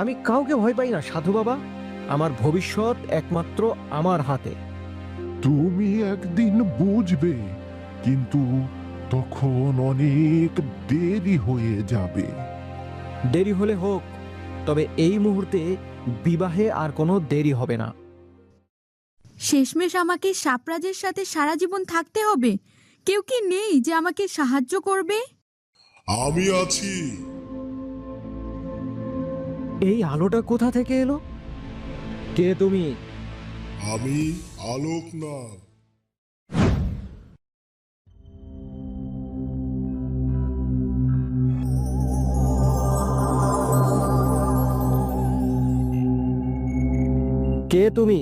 আমি কাউকে ভয় পাই না সাধু বাবা। আমার ভবিষ্যৎ একমাত্র আমার হাতে। তুমি একদিন বুঝবে, কিন্তু তখন অনেক দেরি হয়ে যাবে। দেরি হলে হোক, তবে এই মুহূর্তে বিবাহে আর কোনো দেরি হবে না। শেষমেশ আমাকে সাপরাজের সাথে সারা জীবন থাকতে হবে। কেউ কি নেই যে আমাকে সাহায্য করবে? আমি আছি। এই আলোটা কোথা থেকে এলো? কে তুমি? আমি আলোকনাথ। কে তুমি?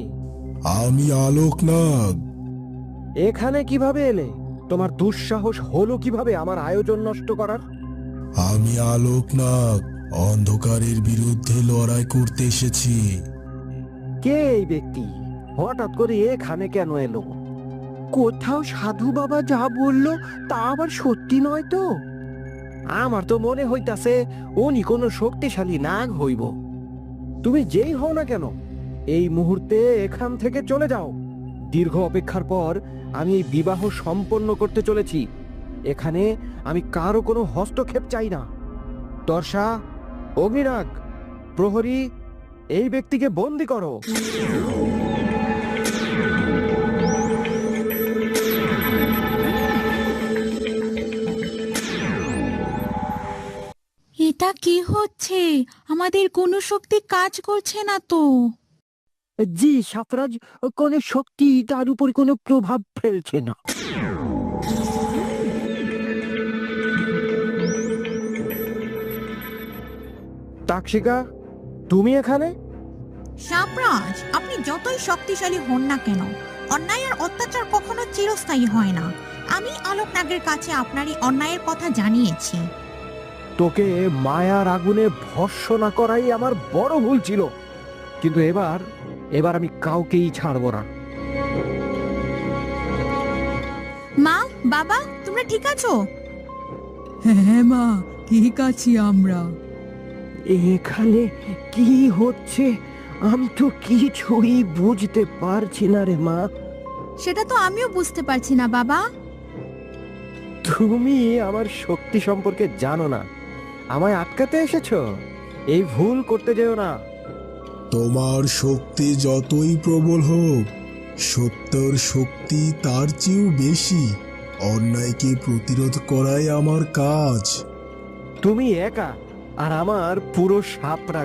আমি আলোকনাথ। এখানে কিভাবে এলে? তোমার দুঃসাহস হলো কিভাবে আমার আয়োজন নষ্ট করার? আমি আলোকনাথ, অন্ধকারের বিরুদ্ধে লড়াই করতে এসেছি। কে এই ব্যক্তি? হঠাৎ করে এখানে কেন এলো? কোথাও সাধু বাবা যা বলল তা আবার সত্যি নয় তো? আমার তো মনে হইতাছে উনি কোনো শক্তিশালী নাগ হইব। তুমি যেই হও না কেন, এই মুহূর্তে এখান থেকে চলে যাও। দীর্ঘ অপেক্ষার পর আমি এই বিবাহ সম্পন্ন করতে চলেছি। এখানে আমি কারো কোনো হস্তক্ষেপ চাই না। দর্শা, অগ্নিনাগ, প্রহরী, এই ব্যক্তিকে বন্দী করো। এটা কি হচ্ছে? আমাদের কোনো শক্তি কাজ করছে না তো। জি সাফরাজ, কোনো শক্তি তার উপর কোনো প্রভাব ফেলছে না। তাকশিকা, তুমি এখানে? সাপরাজ, আপনি যতই শক্তিশালী হন না কেন, অন্যায় আর অত্যাচার কখনো চিরস্থায়ী হয় না। আমি আলোকনাগের কাছে আপনার এই অন্যায়ের কথা জানিয়েছি। তোকে মায়ার আগুনে ভস্ম না করাই আমার বড় ভুল ছিল, কিন্তু এবার আমি কাউকেই ছাড়বো না। মা, বাবা, তোমরা ঠিক আছো? হ্যাঁ মা, ঠিক আছি আমরা। এখানে কি হচ্ছে আমি তো কিছুই বুঝতে পারছি না রে মা। সেটা তো আমিও বুঝতে পারছি না বাবা। তুমি আমার শক্তি সম্পর্কে জানো না, আমায় আটকাতে এসেছো। এই ভুল করতে যেও না। তোমার শক্তি যতই প্রবল হোক, সত্যর শক্তি তার চেয়েও বেশি। অন্যায়কে প্রতিরোধ করাই আমার কাজ। তুমি একা, আর আমার পুরো সাপরাজ্য।